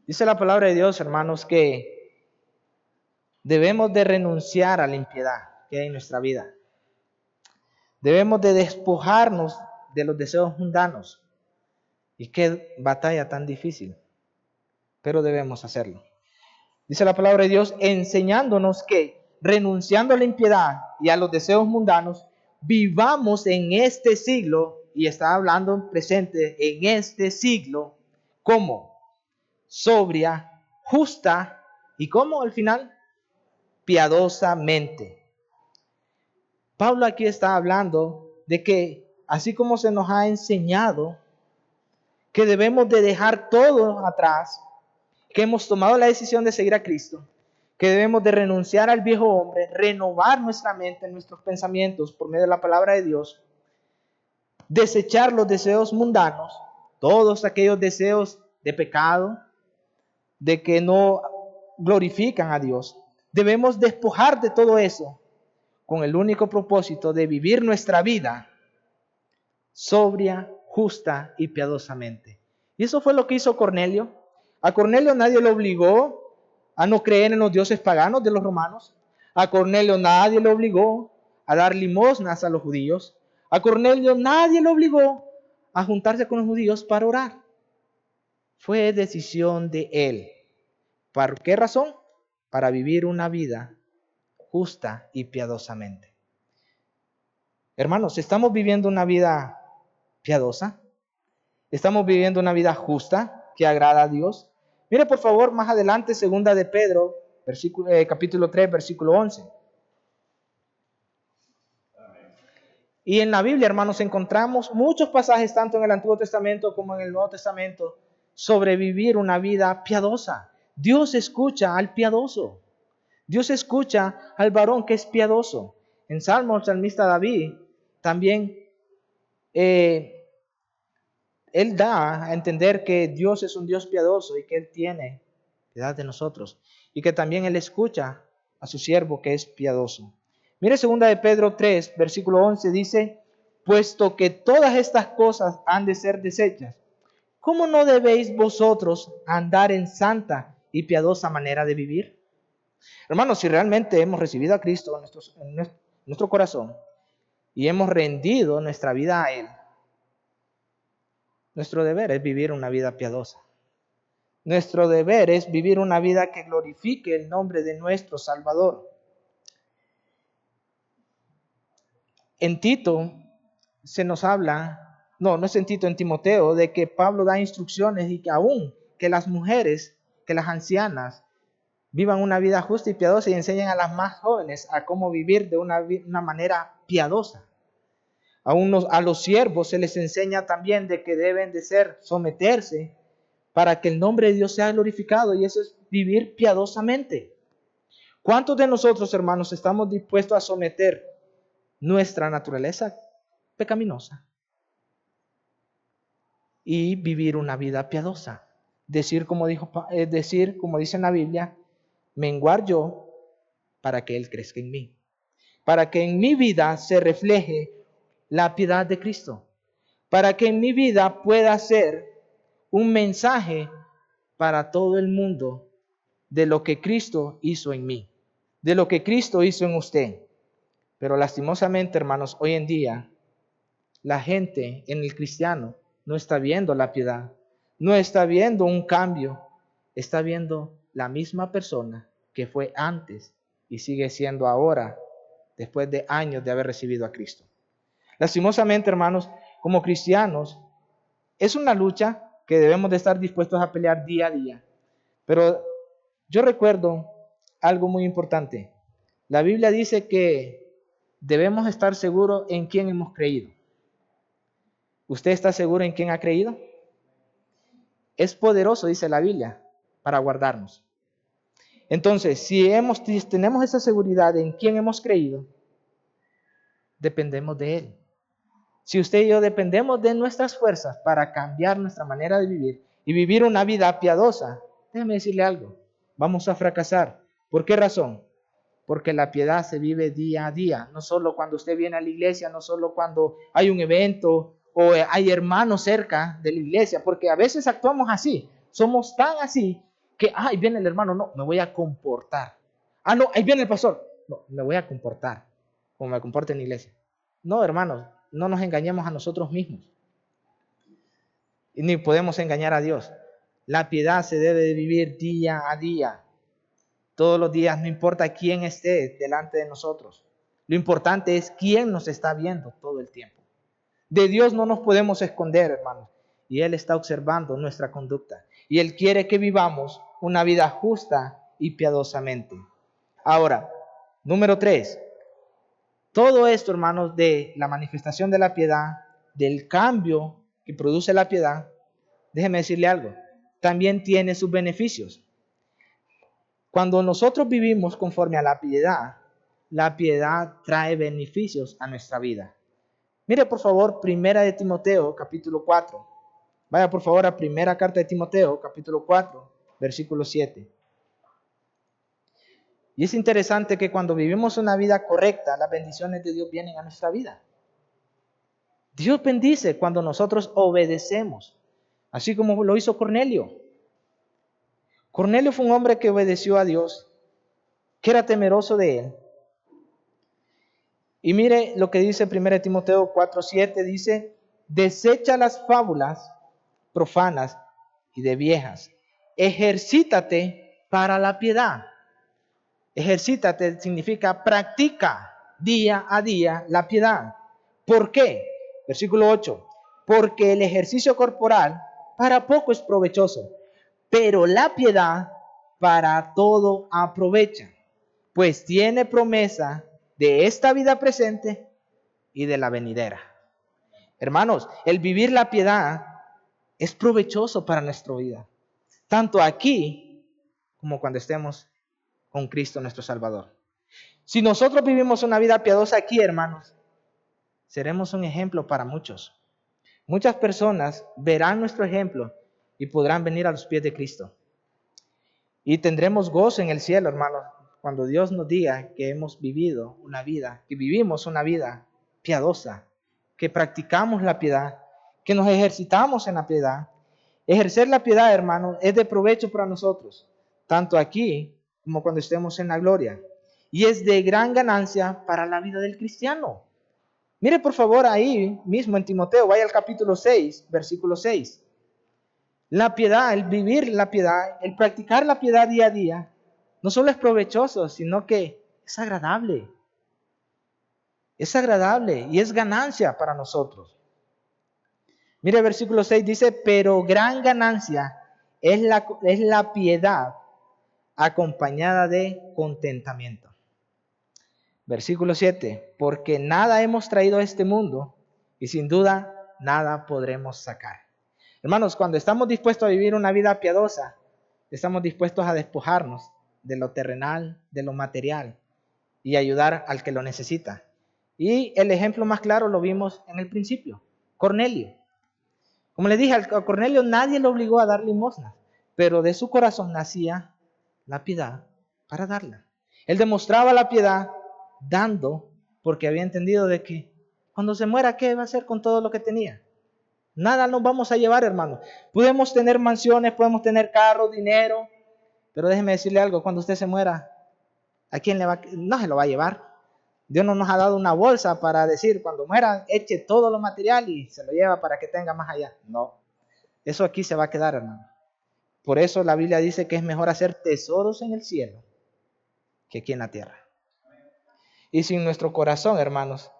Dice la palabra de Dios, hermanos, que debemos de renunciar a la impiedad que hay en nuestra vida. Debemos de despojarnos de los deseos mundanos. Y qué batalla tan difícil, pero debemos hacerlo. Dice la palabra de Dios enseñándonos que renunciando a la impiedad y a los deseos mundanos, vivamos en este siglo, y está hablando en presente, en este siglo, ¿cómo? Sobria, justa y ¿cómo al final? Piadosamente. Pablo aquí está hablando de que así como se nos ha enseñado que debemos de dejar todo atrás, que hemos tomado la decisión de seguir a Cristo, que debemos de renunciar al viejo hombre, renovar nuestra mente, nuestros pensamientos por medio de la palabra de Dios, desechar los deseos mundanos, todos aquellos deseos de pecado, de que no glorifican a Dios. Debemos despojar de todo eso con el único propósito de vivir nuestra vida sobria, justa y piadosamente. Y eso fue lo que hizo Cornelio. A Cornelio nadie lo obligó a no creer en los dioses paganos de los romanos. A Cornelio nadie lo obligó a dar limosnas a los judíos. A Cornelio nadie lo obligó a juntarse con los judíos para orar. Fue decisión de él. ¿Por qué razón? Para vivir una vida justa y piadosamente. Hermanos, ¿estamos viviendo una vida piadosa? ¿Estamos viviendo una vida justa que agrada a Dios? Mire por favor más adelante, segunda de Pedro, capítulo 3, versículo 11. Y en la Biblia, hermanos, encontramos muchos pasajes, tanto en el Antiguo Testamento como en el Nuevo Testamento, sobre vivir una vida piadosa. Dios escucha al piadoso. Dios escucha al varón que es piadoso. En Salmo, el salmista David también él da a entender que Dios es un Dios piadoso y que Él tiene piedad de nosotros. Y que también Él escucha a su siervo que es piadoso. Mire 2 de Pedro 3, versículo 11, dice, puesto que todas estas cosas han de ser deshechas, ¿cómo no debéis vosotros andar en santa y piadosa manera de vivir? Hermanos, si realmente hemos recibido a Cristo en nuestro corazón y hemos rendido nuestra vida a Él, nuestro deber es vivir una vida piadosa. Nuestro deber es vivir una vida que glorifique el nombre de nuestro Salvador. En Tito se nos habla, no es en Tito, en Timoteo, de que Pablo da instrucciones y que aún que las mujeres, que las ancianas, vivan una vida justa y piadosa y enseñen a las más jóvenes a cómo vivir de una manera piadosa. A los siervos se les enseña también de que deben de someterse para que el nombre de Dios sea glorificado, y eso es vivir piadosamente. ¿Cuántos de nosotros, hermanos, estamos dispuestos a someter nuestra naturaleza pecaminosa y vivir una vida piadosa? Decir como dice en la Biblia, menguar yo para que Él crezca en mí. Para que en mi vida se refleje la piedad de Cristo. Para que en mi vida pueda ser un mensaje para todo el mundo de lo que Cristo hizo en mí, de lo que Cristo hizo en usted. Pero lastimosamente, hermanos, hoy en día la gente en el cristiano no está viendo la piedad, no está viendo un cambio, está viendo la misma persona que fue antes y sigue siendo ahora, después de años de haber recibido a Cristo. Lastimosamente, hermanos, como cristianos, es una lucha que debemos de estar dispuestos a pelear día a día. Pero yo recuerdo algo muy importante. La Biblia dice que debemos estar seguros en quién hemos creído. ¿Usted está seguro en quién ha creído? Es poderoso, dice la Biblia, para guardarnos. Entonces, si tenemos esa seguridad en quién hemos creído, dependemos de Él. Si usted y yo dependemos de nuestras fuerzas para cambiar nuestra manera de vivir y vivir una vida piadosa, déjeme decirle algo, vamos a fracasar. ¿Por qué razón? Porque la piedad se vive día a día, no solo cuando usted viene a la iglesia, no solo cuando hay un evento o hay hermanos cerca de la iglesia, porque a veces actuamos así, somos tan así que, ahí viene el hermano, no, me voy a comportar. Ah, no, ahí viene el pastor, no, me voy a comportar como me comporto en la iglesia. No, hermanos, no nos engañemos a nosotros mismos, ni podemos engañar a Dios. La piedad se debe de vivir día a día. Todos los días, no importa quién esté delante de nosotros. Lo importante es quién nos está viendo todo el tiempo. De Dios no nos podemos esconder, hermanos. Y Él está observando nuestra conducta. Y Él quiere que vivamos una vida justa y piadosamente. Ahora, número 3. Todo esto, hermanos, de la manifestación de la piedad, del cambio que produce la piedad, déjeme decirle algo, también tiene sus beneficios. Cuando nosotros vivimos conforme a la piedad trae beneficios a nuestra vida. Mire por favor, Primera de Timoteo, capítulo 4. Vaya por favor a Primera Carta de Timoteo, capítulo 4, versículo 7. Y es interesante que cuando vivimos una vida correcta, las bendiciones de Dios vienen a nuestra vida. Dios bendice cuando nosotros obedecemos, así como lo hizo Cornelio. Cornelio fue un hombre que obedeció a Dios, que era temeroso de Él. Y mire lo que dice 1 Timoteo 4:7, dice, desecha las fábulas profanas y de viejas, ejercítate para la piedad. Ejercítate significa practica día a día la piedad. ¿Por qué? Versículo 8, porque el ejercicio corporal para poco es provechoso, pero la piedad para todo aprovecha, pues tiene promesa de esta vida presente y de la venidera. Hermanos, el vivir la piedad es provechoso para nuestra vida, tanto aquí como cuando estemos con Cristo nuestro Salvador. Si nosotros vivimos una vida piadosa aquí, hermanos, seremos un ejemplo para muchos. Muchas personas verán nuestro ejemplo y podrán venir a los pies de Cristo. Y tendremos gozo en el cielo, hermanos, cuando Dios nos diga que hemos vivido una vida, que vivimos una vida piadosa, que practicamos la piedad, que nos ejercitamos en la piedad. Ejercer la piedad, hermanos, es de provecho para nosotros, tanto aquí como cuando estemos en la gloria. Y es de gran ganancia para la vida del cristiano. Mire por favor ahí mismo en Timoteo, vaya al capítulo 6, versículo 6. La piedad, el vivir la piedad, el practicar la piedad día a día, no solo es provechoso, sino que es agradable. Es agradable y es ganancia para nosotros. Mire el versículo 6 dice, pero gran ganancia es la piedad acompañada de contentamiento. Versículo 7, porque nada hemos traído a este mundo y sin duda nada podremos sacar. Hermanos, cuando estamos dispuestos a vivir una vida piadosa, estamos dispuestos a despojarnos de lo terrenal, de lo material y ayudar al que lo necesita. Y el ejemplo más claro lo vimos en el principio, Cornelio. Como les dije, a Cornelio nadie lo obligó a dar limosna, pero de su corazón nacía la piedad para darla. Él demostraba la piedad dando, porque había entendido de que cuando se muera, ¿qué va a hacer con todo lo que tenía? Nada nos vamos a llevar, hermano. Podemos tener mansiones, podemos tener carros, dinero, pero déjeme decirle algo, cuando usted se muera, ¿a quién le va? No se lo va a llevar. Dios no nos ha dado una bolsa para decir, cuando muera, eche todo lo material y se lo lleva para que tenga más allá. No, eso aquí se va a quedar, hermano. Por eso la Biblia dice que es mejor hacer tesoros en el cielo que aquí en la tierra. Y si en nuestro corazón, hermanos,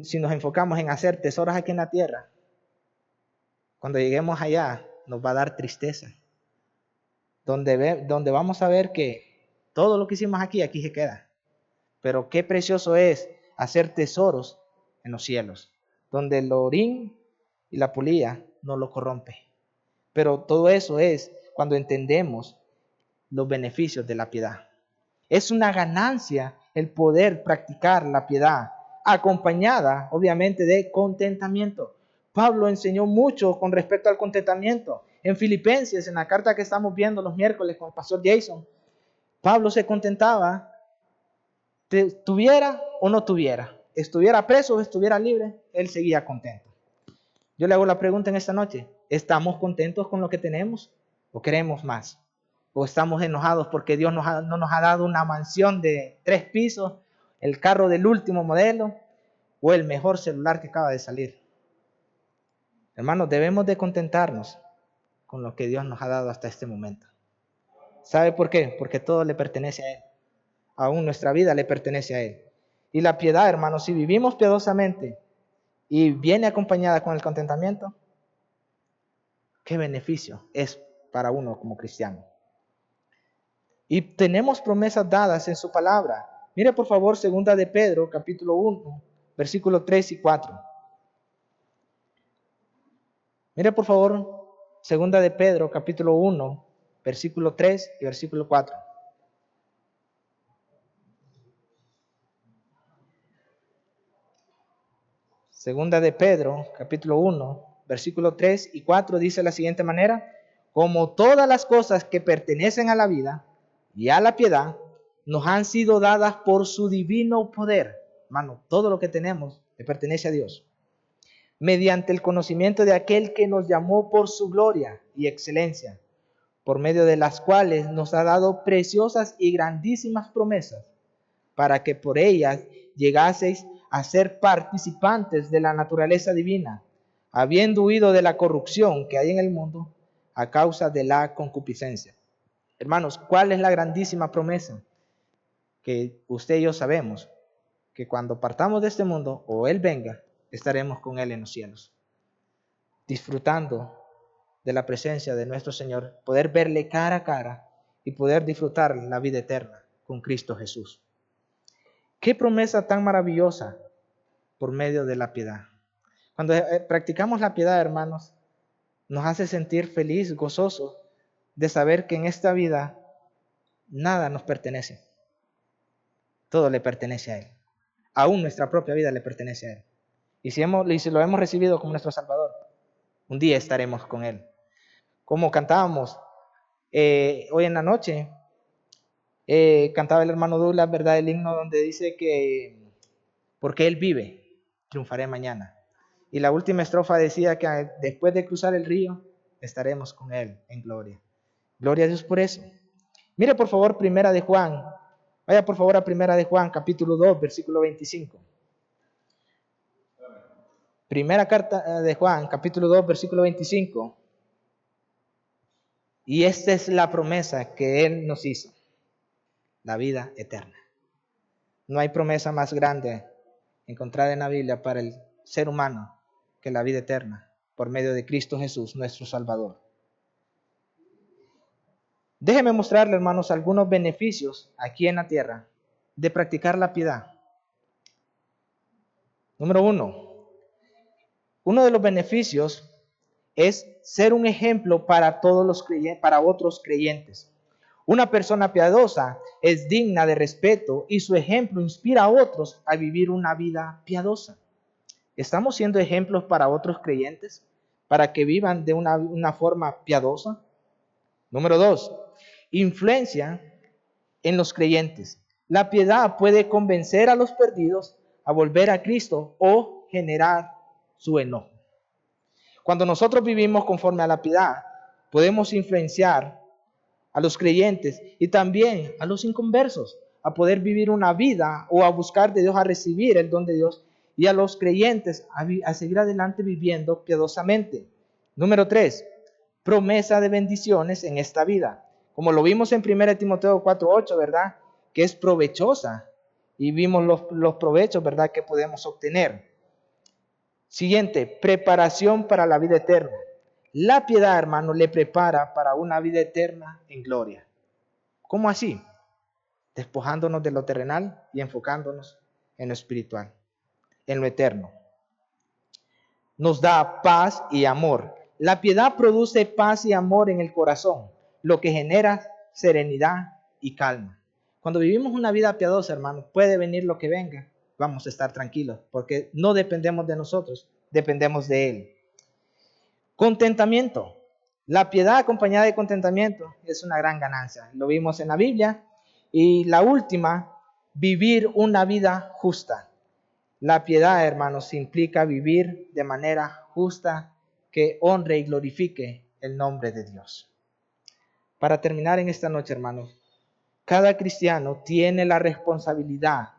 si nos enfocamos en hacer tesoros aquí en la tierra, cuando lleguemos allá nos va a dar tristeza. Donde vamos a ver que todo lo que hicimos aquí se queda. Pero qué precioso es hacer tesoros en los cielos, donde el orín y la polilla no lo corrompe. Pero todo eso es cuando entendemos los beneficios de la piedad. Es una ganancia el poder practicar la piedad, acompañada obviamente de contentamiento. Pablo enseñó mucho con respecto al contentamiento. En Filipenses, en la carta que estamos viendo los miércoles con el pastor Jason, Pablo se contentaba, tuviera o no tuviera, estuviera preso o estuviera libre, él seguía contento. Yo le hago la pregunta en esta noche, ¿estamos contentos con lo que tenemos o queremos más? ¿O estamos enojados porque Dios no nos ha dado una mansión de 3 pisos, el carro del último modelo o el mejor celular que acaba de salir? Hermanos, debemos de contentarnos con lo que Dios nos ha dado hasta este momento. ¿Sabe por qué? Porque todo le pertenece a Él. Aún nuestra vida le pertenece a Él. Y la piedad, hermanos, si vivimos piadosamente y viene acompañada con el contentamiento, ¿qué beneficio es para uno como cristiano? Y tenemos promesas dadas en su palabra. Mire por favor 2 de Pedro, capítulo 1, versículos 3 y 4. Mire por favor 2 de Pedro, capítulo 1, versículo 3 y versículo 4. Segunda de Pedro, capítulo 1, versículo 3 y 4 dice de la siguiente manera: como todas las cosas que pertenecen a la vida y a la piedad nos han sido dadas por su divino poder. Hermano, todo lo que tenemos le pertenece a Dios. Mediante el conocimiento de aquel que nos llamó por su gloria y excelencia, por medio de las cuales nos ha dado preciosas y grandísimas promesas, para que por ellas llegaseis a ser participantes de la naturaleza divina, habiendo huido de la corrupción que hay en el mundo a causa de la concupiscencia. Hermanos, ¿cuál es la grandísima promesa? Que usted y yo sabemos que cuando partamos de este mundo o Él venga, estaremos con Él en los cielos, disfrutando de la presencia de nuestro Señor, poder verle cara a cara y poder disfrutar la vida eterna con Cristo Jesús. ¡Qué promesa tan maravillosa por medio de la piedad! Cuando practicamos la piedad, hermanos, nos hace sentir feliz, gozoso de saber que en esta vida nada nos pertenece. Todo le pertenece a Él. Aún nuestra propia vida le pertenece a Él. Y si lo hemos recibido como nuestro Salvador, un día estaremos con Él. Como cantábamos hoy en la noche, cantaba el hermano Douglas, ¿verdad? El himno donde dice que porque Él vive, triunfaré mañana. Y la última estrofa decía que después de cruzar el río, estaremos con Él en gloria. Gloria a Dios por eso. Mire por favor Primera de Juan. Vaya por favor a Primera de Juan, capítulo 2, versículo 25. Primera carta de Juan, capítulo 2, versículo 25. Y esta es la promesa que Él nos hizo, la vida eterna. No hay promesa más grande encontrada en la Biblia para el ser humano que la vida eterna, por medio de Cristo Jesús, nuestro Salvador. Déjeme mostrarle, hermanos, algunos beneficios aquí en la tierra de practicar la piedad. Número 1. Uno de los beneficios es ser un ejemplo para para otros creyentes. Una persona piadosa es digna de respeto y su ejemplo inspira a otros a vivir una vida piadosa. ¿Estamos siendo ejemplos para otros creyentes para que vivan de una forma piadosa? Número 2. influencia en los creyentes. La piedad puede convencer a los perdidos a volver a Cristo o generar su enojo. Cuando nosotros vivimos conforme a la piedad, podemos influenciar a los creyentes y también a los inconversos a poder vivir una vida o a buscar de Dios, a recibir el don de Dios, y a los creyentes a seguir adelante viviendo piadosamente. Número 3, promesa de bendiciones en esta vida. Como lo vimos en 1 Timoteo 4:8, ¿verdad? Que es provechosa, y vimos los provechos, ¿verdad?, que podemos obtener. Siguiente, preparación para la vida eterna. La piedad, hermano, le prepara para una vida eterna en gloria. ¿Cómo así? Despojándonos de lo terrenal y enfocándonos en lo espiritual, en lo eterno. Nos da paz y amor. La piedad produce paz y amor en el corazón, lo que genera serenidad y calma. Cuando vivimos una vida piadosa, hermano, puede venir lo que venga, vamos a estar tranquilos, porque no dependemos de nosotros, dependemos de Él. Contentamiento. La piedad acompañada de contentamiento es una gran ganancia. Lo vimos en la Biblia. Y la última, vivir una vida justa. La piedad, hermanos, implica vivir de manera justa que honre y glorifique el nombre de Dios. Para terminar en esta noche, hermanos, cada cristiano tiene la responsabilidad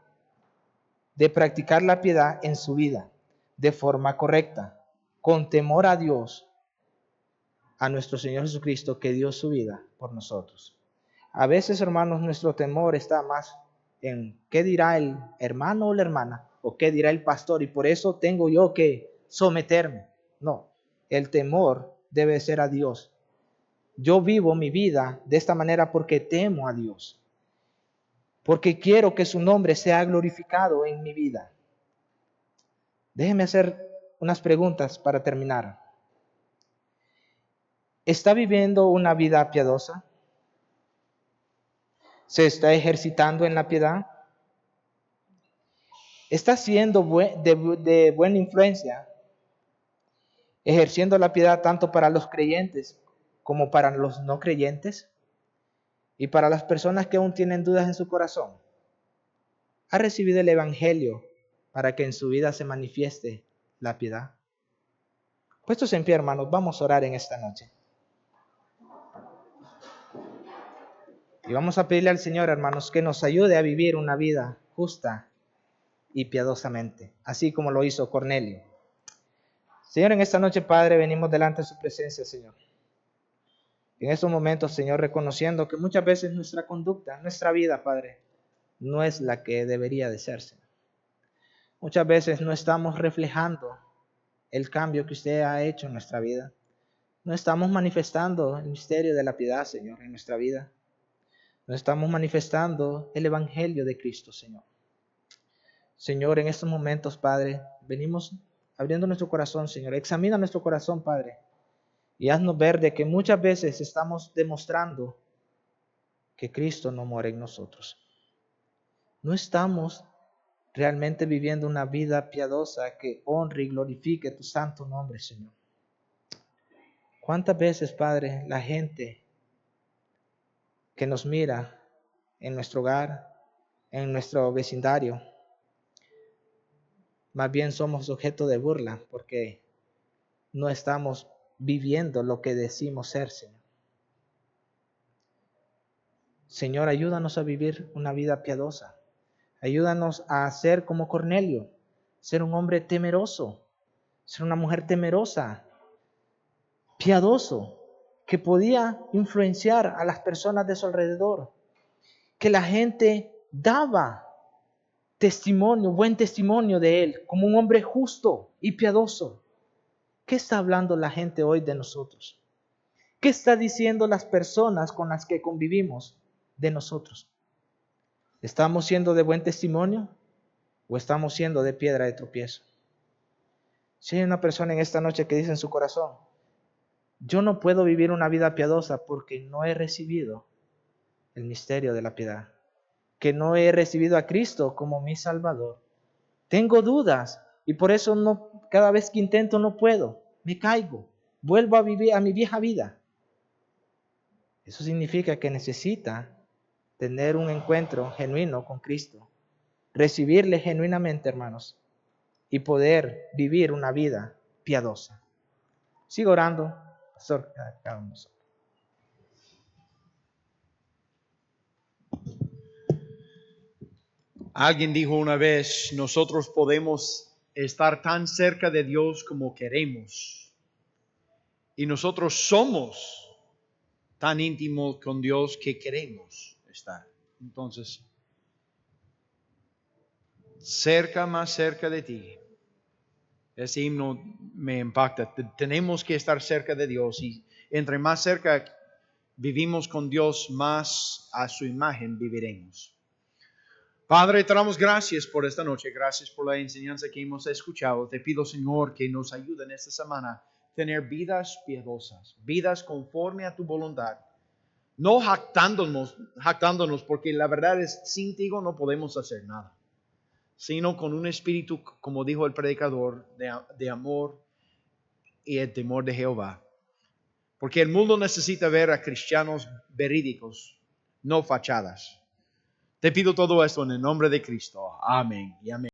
de practicar la piedad en su vida de forma correcta, con temor a Dios, a nuestro Señor Jesucristo, que dio su vida por nosotros. A veces, hermanos, nuestro temor está más en qué dirá el hermano o la hermana, o qué dirá el pastor, y por eso tengo yo que someterme. No, el temor debe ser a Dios. Yo vivo mi vida de esta manera porque temo a Dios, porque quiero que su nombre sea glorificado en mi vida. Déjeme hacer unas preguntas para terminar. ¿Está viviendo una vida piadosa? ¿Se está ejercitando en la piedad? ¿Está siendo de buena influencia, ejerciendo la piedad tanto para los creyentes como para los no creyentes? Y para las personas que aún tienen dudas en su corazón, ¿ha recibido el Evangelio para que en su vida se manifieste la piedad? Puestos en pie, hermanos, vamos a orar en esta noche. Y vamos a pedirle al Señor, hermanos, que nos ayude a vivir una vida justa y piadosamente, así como lo hizo Cornelio. Señor, en esta noche, Padre, venimos delante de su presencia, Señor. En estos momentos, Señor, reconociendo que muchas veces nuestra conducta, nuestra vida, Padre, no es la que debería de ser, Señor. Muchas veces no estamos reflejando el cambio que usted ha hecho en nuestra vida. No estamos manifestando el misterio de la piedad, Señor, en nuestra vida. No estamos manifestando el Evangelio de Cristo, Señor. Señor, en estos momentos, Padre, venimos abriendo nuestro corazón, Señor. Examina nuestro corazón, Padre, y haznos ver de que muchas veces estamos demostrando que Cristo no muere en nosotros. No estamos realmente viviendo una vida piadosa que honre y glorifique tu santo nombre, Señor. ¿Cuántas veces, Padre, la gente que nos mira en nuestro hogar, en nuestro vecindario, más bien somos objeto de burla porque no estamos viviendo lo que decimos ser, Señor? Señor, ayúdanos a vivir una vida piadosa. Ayúdanos a ser como Cornelio, ser un hombre temeroso, ser una mujer temerosa, piadoso, que podía influenciar a las personas de su alrededor, que la gente daba testimonio, buen testimonio de él, como un hombre justo y piadoso. ¿Qué está hablando la gente hoy de nosotros? ¿Qué está diciendo las personas con las que convivimos de nosotros? ¿Estamos siendo de buen testimonio o estamos siendo de piedra de tropiezo? Si hay una persona en esta noche que dice en su corazón, yo no puedo vivir una vida piadosa porque no he recibido el misterio de la piedad, que no he recibido a Cristo como mi Salvador. Tengo dudas y por eso cada vez que intento no puedo, me caigo, vuelvo a vivir a mi vieja vida. Eso significa que necesita tener un encuentro genuino con Cristo, recibirle genuinamente, hermanos, y poder vivir una vida piadosa. Sigo orando, pastor, cada uno de nosotros. Alguien dijo una vez, nosotros podemos estar tan cerca de Dios como queremos. Y nosotros somos tan íntimos con Dios que queremos estar. Entonces, más cerca de ti. Ese himno me impacta. Tenemos que estar cerca de Dios y entre más cerca vivimos con Dios, más a su imagen viviremos. Padre, te damos gracias por esta noche, gracias por la enseñanza que hemos escuchado. Te pido, Señor, que nos ayude en esta semana a tener vidas piadosas, vidas conforme a tu voluntad. No jactándonos, porque la verdad es, sin ti no podemos hacer nada, sino con un espíritu, como dijo el predicador, de amor y el temor de Jehová. Porque el mundo necesita ver a cristianos verídicos, no fachadas. Te pido todo esto en el nombre de Cristo. Amén y amén.